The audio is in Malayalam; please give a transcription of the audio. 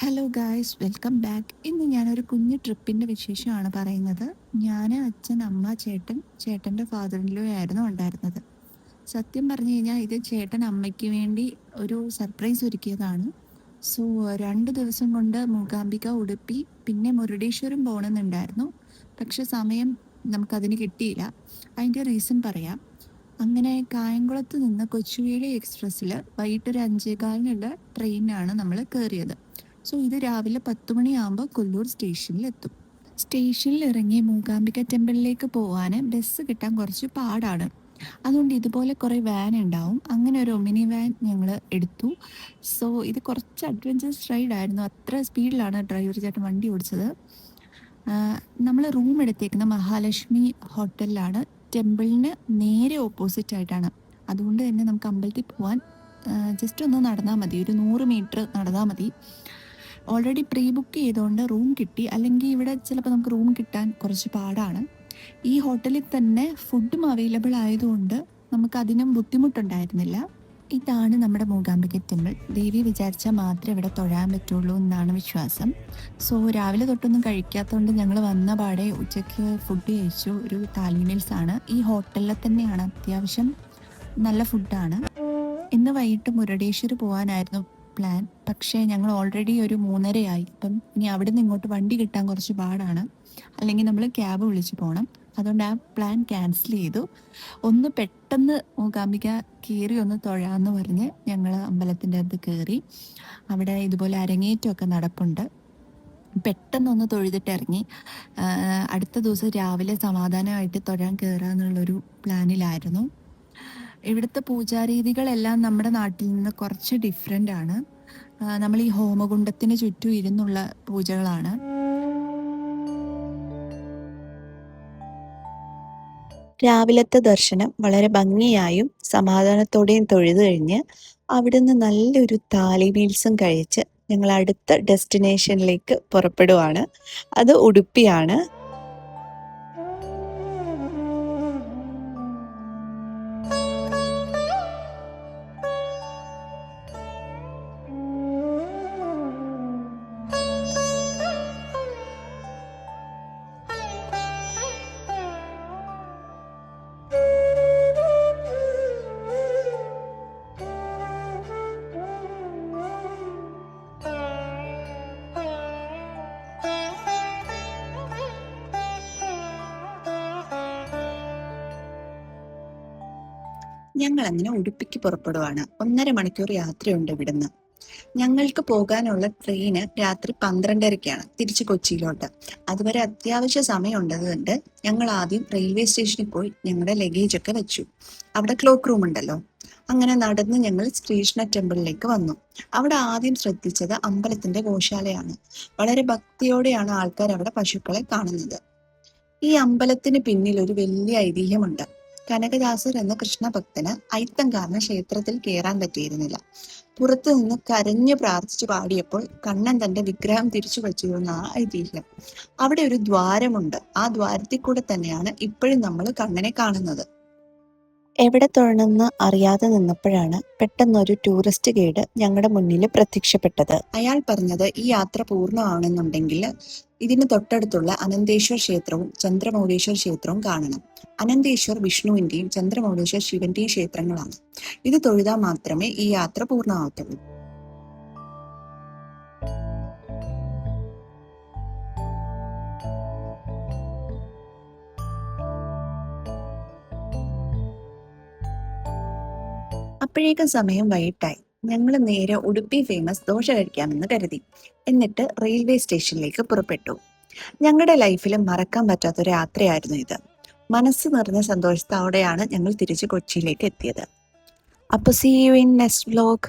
Hello guys, welcome back. ഇന്ന് ഞാനൊരു കുഞ്ഞു ട്രിപ്പിൻ്റെ വിശേഷമാണ് പറയുന്നത്. ഞാൻ, അച്ഛൻ, അമ്മ, ചേട്ടൻ, ചേട്ടൻ്റെ ഫാദർ ഇൻ ലോ ആയിരുന്നു ഉണ്ടായിരുന്നത്. സത്യം പറഞ്ഞു കഴിഞ്ഞാൽ ഇത് ചേട്ടൻ അമ്മയ്ക്ക് വേണ്ടി ഒരു സർപ്രൈസ് ഒരുക്കിയതാണ്. സോ 2 ദിവസം കൊണ്ട് മൂകാംബിക, ഉടുപ്പി, പിന്നെ മുരുടേശ്വരം പോകണമെന്നുണ്ടായിരുന്നു. പക്ഷെ സമയം നമുക്കതിന് കിട്ടിയില്ല. അതിൻ്റെ റീസൺ പറയാം. അങ്ങനെ കായംകുളത്ത് നിന്ന് കൊച്ചുവേളി എക്സ്പ്രസ്സിൽ വൈകിട്ട് ഒരു 5:15 ട്രെയിനാണ് നമ്മൾ കയറിയത്. സോ ഇത് രാവിലെ 10 മണിയാകുമ്പോൾ കൊല്ലൂർ സ്റ്റേഷനിലെത്തും. സ്റ്റേഷനിൽ ഇറങ്ങി മൂകാംബിക ടെമ്പിളിലേക്ക് പോകാൻ ബസ് കിട്ടാൻ കുറച്ച് പാടാണ്. അതുകൊണ്ട് ഇതുപോലെ കുറേ വാൻ ഉണ്ടാവും. അങ്ങനെ ഒരു ഒമിനി വാൻ ഞങ്ങൾ എടുത്തു. സോ ഇത് കുറച്ച് അഡ്വഞ്ചറസ് റൈഡായിരുന്നു. അത്ര സ്പീഡിലാണ് ഡ്രൈവർ ചേട്ടൻ വണ്ടി ഓടിച്ചത്. നമ്മൾ റൂം എടുത്തേക്കുന്ന മഹാലക്ഷ്മി ഹോട്ടലിലാണ്. ടെമ്പിളിന് നേരെ ഓപ്പോസിറ്റ് ആയിട്ടാണ്. അതുകൊണ്ട് തന്നെ നമുക്ക് അമ്പലത്തിൽ പോകാൻ ജസ്റ്റ് ഒന്ന് നടന്നാൽ മതി, ഒരു 100 മീറ്റർ നടന്നാൽ മതി. ഓൾറെഡി പ്രീ ബുക്ക് ചെയ്തുകൊണ്ട് റൂം കിട്ടി. അല്ലെങ്കിൽ ഇവിടെ ചിലപ്പോൾ നമുക്ക് റൂം കിട്ടാൻ കുറച്ച് പാടാണ്. ഈ ഹോട്ടലിൽ തന്നെ ഫുഡും അവൈലബിൾ ആയതുകൊണ്ട് നമുക്ക് അതിനും ബുദ്ധിമുട്ടുണ്ടായിരുന്നില്ല. ഇതാണ് നമ്മുടെ മൂകാംബിക ടെമ്പിൾ. ദേവി വിചാരിച്ചാൽ മാത്രമേ ഇവിടെ തൊഴാൻ പറ്റുള്ളൂ എന്നാണ് വിശ്വാസം. സോ രാവിലെ തൊട്ടൊന്നും കഴിക്കാത്തതുകൊണ്ട് ഞങ്ങൾ വന്ന പാടെ ഉച്ചയ്ക്ക് ഫുഡ് കഴിച്ചു. ഒരു താലി മീൽസ് ആണ്. ഈ ഹോട്ടലിൽ തന്നെയാണ്, അത്യാവശ്യം നല്ല ഫുഡാണ്. ഇന്ന് വൈകിട്ട് മുരുടേശ്വർ പോകാനായിരുന്നു പ്ലാൻ. പക്ഷേ ഞങ്ങൾ ഓൾറെഡി ഒരു 3:30 ഇപ്പം ഇനി അവിടെ നിന്ന് ഇങ്ങോട്ട് വണ്ടി കിട്ടാൻ കുറച്ച് പാടാണ്. അല്ലെങ്കിൽ നമ്മൾ ക്യാബ് വിളിച്ച് പോകണം. അതുകൊണ്ട് ആ പ്ലാൻ ക്യാൻസൽ ചെയ്തു. ഒന്ന് പെട്ടെന്ന് മൂകാംബിക കയറി ഒന്ന് തൊഴാന്ന് പറഞ്ഞ് ഞങ്ങൾ അമ്പലത്തിൻ്റെ അടുത്ത് കയറി. അവിടെ ഇതുപോലെ അരങ്ങേറ്റമൊക്കെ നടപ്പുണ്ട്. പെട്ടെന്നൊന്ന് തൊഴുതിട്ട് ഇറങ്ങി. അടുത്ത ദിവസം രാവിലെ സമാധാനമായിട്ട് തൊഴാൻ കയറുക എന്നുള്ളൊരു പ്ലാനിലായിരുന്നു. ഇവിടുത്തെ പൂജാരീതികളെല്ലാം നമ്മുടെ നാട്ടിൽ നിന്ന് കുറച്ച് ഡിഫറെൻ്റ് ആണ്. നമ്മൾ ഈ ഹോമകുണ്ടത്തിന് ചുറ്റും ഇരുന്നുള്ള പൂജകളാണ്. രാവിലത്തെ ദർശനം വളരെ ഭംഗിയായും സമാധാനത്തോടെയും തൊഴുതു കഴിഞ്ഞ് അവിടുന്ന് നല്ലൊരു താലി മീൽസും കഴിച്ച് ഞങ്ങൾ അടുത്ത ഡെസ്റ്റിനേഷനിലേക്ക് പുറപ്പെടുവാണ്. അത് ഉടുപ്പിയാണ്. ഞങ്ങൾ അങ്ങനെ ഉടുപ്പിക്ക് പുറപ്പെടുവാണ്. 1.5 മണിക്കൂർ യാത്രയുണ്ട് ഇവിടുന്ന്. ഞങ്ങൾക്ക് പോകാനുള്ള ട്രെയിന് രാത്രി 12:30-ക്കാണ് തിരിച്ച് കൊച്ചിയിലോട്ട്. അതുവരെ അത്യാവശ്യ സമയം ഉണ്ടതുകൊണ്ട് ഞങ്ങൾ ആദ്യം റെയിൽവേ സ്റ്റേഷനിൽ പോയി ഞങ്ങളുടെ ലഗേജ് ഒക്കെ വെച്ചു. അവിടെ ക്ലോക്ക് റൂം ഉണ്ടല്ലോ. അങ്ങനെ നടന്ന് ഞങ്ങൾ ശ്രീകൃഷ്ണ ടെമ്പിളിലേക്ക് വന്നു. അവിടെ ആദ്യം ശ്രദ്ധിച്ചത് അമ്പലത്തിന്റെ ഗോശാലയാണ്. വളരെ ഭക്തിയോടെയാണ് ആൾക്കാർ അവിടെ പശുക്കളെ കാണുന്നത്. ഈ അമ്പലത്തിന് പിന്നിൽ ഒരു വലിയ ഐതിഹ്യമുണ്ട്. കനകദാസർ എന്ന കൃഷ്ണഭക്തന് ഐത്തങ്കാരന് ക്ഷേത്രത്തിൽ കയറാൻ പറ്റിയിരുന്നില്ല. പുറത്തു നിന്ന് കരഞ്ഞു പ്രാർത്ഥിച്ചു പാടിയപ്പോൾ കണ്ണൻ തന്റെ വിഗ്രഹം തിരിച്ചു വച്ചിരുന്ന ആ ഐതിഹ്യം. അവിടെ ഒരു ദ്വാരമുണ്ട്. ആ ദ്വാരത്തിൽ കൂടെ തന്നെയാണ് ഇപ്പോഴും നമ്മൾ കണ്ണനെ കാണുന്നത്. എവിടെ തൊഴണമെന്ന് അറിയാതെ നിന്നപ്പോഴാണ് പെട്ടെന്നൊരു ടൂറിസ്റ്റ് ഗൈഡ് ഞങ്ങളുടെ മുന്നിൽ പ്രത്യക്ഷപ്പെട്ടത്. അയാൾ പറഞ്ഞത് ഈ യാത്ര പൂർണ്ണമാണെന്നുണ്ടെങ്കിൽ ഇതിന് തൊട്ടടുത്തുള്ള അനന്തേശ്വർ ക്ഷേത്രവും ചന്ദ്രമൗലീശ്വർ ക്ഷേത്രവും കാണണം. അനന്തേശ്വർ വിഷ്ണുവിന്റെയും ചന്ദ്രമൗലീശ്വർ ശിവന്റെയും ക്ഷേത്രങ്ങളാണ്. ഇത് തൊഴുതാൽ മാത്രമേ ഈ യാത്ര പൂർണ്ണമാകത്തുള്ളൂ. അപ്പോഴേക്കും സമയം വൈകിട്ടായി. ഞങ്ങൾ നേരെ ഉടുപ്പി ഫേമസ് ദോശ കഴിക്കാമെന്ന് കരുതി. എന്നിട്ട് റെയിൽവേ സ്റ്റേഷനിലേക്ക് പുറപ്പെട്ടു. ഞങ്ങളുടെ ലൈഫിൽ മറക്കാൻ പറ്റാത്തൊരു യാത്രയായിരുന്നു ഇത്. മനസ്സ് നിറഞ്ഞ സന്തോഷത്തോടെയാണ് ഞങ്ങൾ തിരിച്ച് കൊച്ചിയിലേക്ക് എത്തിയത്. അപ്പോൾ see you in next vlog.